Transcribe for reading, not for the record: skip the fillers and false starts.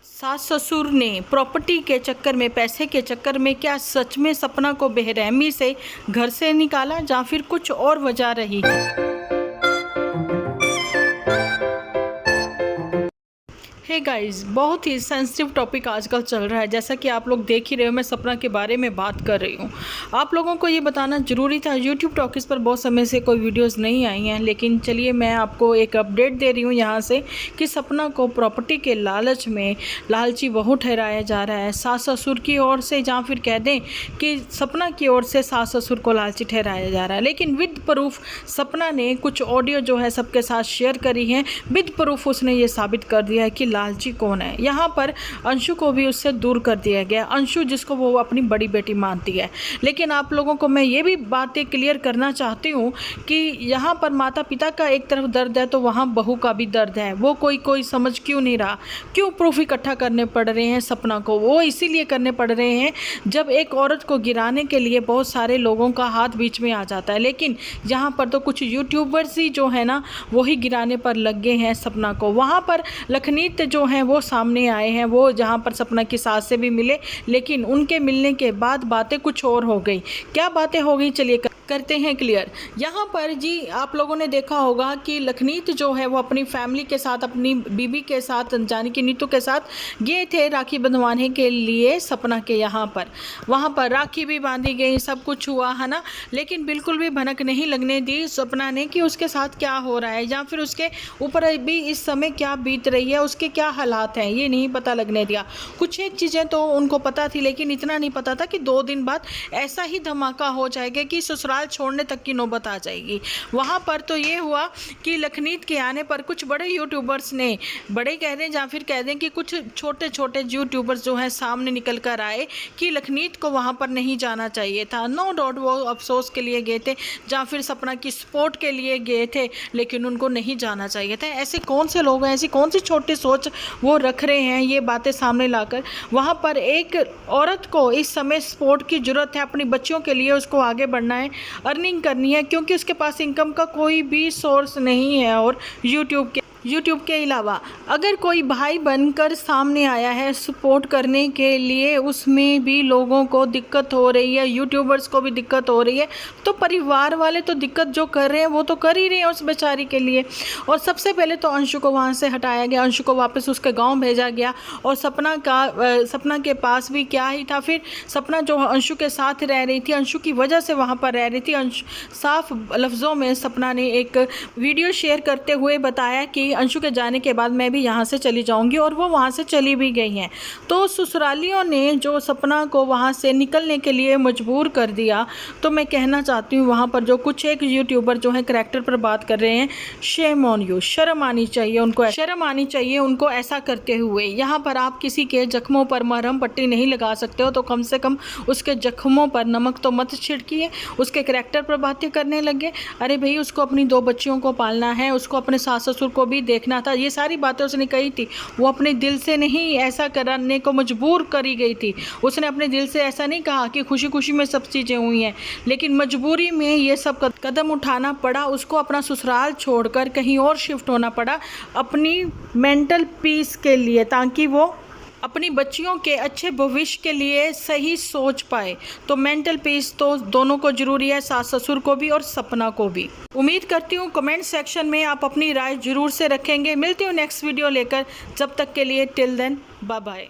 सास ससुर ने प्रॉपर्टी के चक्कर में, पैसे के चक्कर में क्या सच में सपना को बेरहमी से घर से निकाला या फिर कुछ और वजह रही है? हे गाइस, बहुत ही सेंसिटिव टॉपिक आजकल चल रहा है। जैसा कि आप लोग देख ही रहे हो, मैं सपना के बारे में बात कर रही हूँ। आप लोगों को ये बताना ज़रूरी था। यूट्यूब टॉकिस पर बहुत समय से कोई वीडियोस नहीं आई हैं, लेकिन चलिए मैं आपको एक अपडेट दे रही हूँ यहाँ से कि सपना को प्रॉपर्टी के लालच में लालची बहू ठहराया जा रहा है। सास ससुर की ओर से, या फिर कह दें कि सपना की ओर से सास ससुर को लालची ठहराया जा रहा है। लेकिन विद प्रूफ सपना ने कुछ ऑडियो जो है सबके साथ शेयर करी है। विद प्रूफ उसने ये साबित कर दिया है कि लालची कौन है। यहाँ पर अंशु को भी उससे दूर कर दिया गया। अंशु जिसको वो अपनी बड़ी बेटी मानती है। लेकिन आप लोगों को मैं ये भी बातें क्लियर करना चाहती हूँ कि यहाँ पर माता पिता का एक तरफ दर्द है तो वहाँ बहू का भी दर्द है। वो कोई समझ क्यों नहीं रहा, क्यों प्रूफ इकट्ठा करने पड़ रहे हैं सपना को? वो इसीलिए करने पड़ रहे हैं जब एक औरत को गिराने के लिए बहुत सारे लोगों का हाथ बीच में आ जाता है। लेकिन यहाँ पर तो कुछ यूट्यूबर्स ही जो है ना, वही गिराने पर लग गए हैं सपना को। वहाँ पर लखनीत जो हैं वो सामने आए हैं, वो जहाँ पर सपना की सास से भी मिले, लेकिन उनके मिलने के बाद बातें कुछ और हो गई। क्या बातें हो गई, चलिए करते हैं क्लियर। यहाँ पर जी आप लोगों ने देखा होगा कि लखनीत जो है वो अपनी फैमिली के साथ, अपनी बीबी के साथ, जानी कि नीतू के साथ गए थे राखी बंधवाने के लिए सपना के यहाँ पर। वहाँ पर राखी भी बांधी गई, सब कुछ हुआ है ना, लेकिन बिल्कुल भी भनक नहीं लगने दी सपना ने कि उसके साथ क्या हो रहा है या फिर उसके ऊपर भी इस समय क्या बीत रही है, उसके क्या हालात हैं, ये नहीं पता लगने दिया। कुछ एक चीज़ें तो उनको पता थी, लेकिन इतना नहीं पता था कि 2 दिन बाद ऐसा ही धमाका हो जाएगा कि ससुराल छोड़ने तक की नौबत आ जाएगी। वहाँ पर तो ये हुआ कि लखनीत के आने पर कुछ बड़े यूट्यूबर्स ने, बड़े कह दें या फिर कह दें कि कुछ छोटे छोटे यूट्यूबर्स जो हैं सामने निकल कर आए कि लखनीत को वहाँ पर नहीं जाना चाहिए था। नो डाउट वो अफसोस के लिए गए थे या फिर सपना की सपोर्ट के लिए गए थे, लेकिन उनको नहीं जाना चाहिए था। ऐसे कौन से लोग हैं, ऐसी कौन सी छोटी सोच वो रख रहे हैं, ये बातें सामने लाकर? वहाँ पर एक औरत को इस समय सपोर्ट की ज़रूरत है, अपनी बच्चियों के लिए उसको आगे बढ़ना है, अर्निंग करनी है, क्योंकि उसके पास इनकम का कोई भी सोर्स नहीं है। और यूट्यूब के अलावा अगर कोई भाई बनकर सामने आया है सपोर्ट करने के लिए, उसमें भी लोगों को दिक्कत हो रही है, यूट्यूबर्स को भी दिक्कत हो रही है, तो परिवार वाले तो दिक्कत जो कर रहे हैं वो तो कर ही रहे हैं उस बेचारी के लिए। और सबसे पहले तो अंशु को वहाँ से हटाया गया, अंशु को वापस उसके गांव भेजा गया। और सपना के पास भी क्या ही था, फिर सपना जो अंशु के साथ रह रही थी, अंशु की वजह से वहाँ पर रह रही थी। अंशु साफ लफ्ज़ों में सपना ने एक वीडियो शेयर करते हुए बताया कि अंशु के जाने के बाद मैं भी यहाँ से चली जाऊँगी, और वो वहाँ से चली भी गई हैं। तो ससुरालियों ने जो सपना को वहाँ से निकलने के लिए मजबूर कर दिया। तो मैं कहना चाहती हूँ वहाँ पर जो कुछ एक यूट्यूबर जो है करैक्टर पर बात कर रहे हैं, शेम ऑन यू, शर्म आनी चाहिए उनको, शर्म आनी चाहिए उनको ऐसा करते हुए। यहाँ पर आप किसी के जख्मों पर मरहम पट्टी नहीं लगा सकते हो, तो कम से कम उसके जख्मों पर नमक तो मत छिड़किए। उसके करैक्टर पर बातें करने लगे। अरे भाई, उसको अपनी 2 बच्चियों को पालना है, उसको अपने सास ससुर को भी देखना था, ये सारी बातें उसने कही थी। वो अपने दिल से नहीं ऐसा करने को मजबूर करी गई थी। उसने अपने दिल से ऐसा नहीं कहा कि खुशी खुशी में सब चीज़ें हुई हैं, लेकिन मजबूरी में ये सब कदम उठाना पड़ा। उसको अपना ससुराल छोड़कर कहीं और शिफ्ट होना पड़ा अपनी मेंटल पीस के लिए, ताकि वो अपनी बच्चियों के अच्छे भविष्य के लिए सही सोच पाए। तो मेंटल पीस तो दोनों को ज़रूरी है, सास ससुर को भी और सपना को भी। उम्मीद करती हूँ कमेंट सेक्शन में आप अपनी राय ज़रूर से रखेंगे। मिलती हूँ नेक्स्ट वीडियो लेकर, जब तक के लिए टिल देन बाय बाय।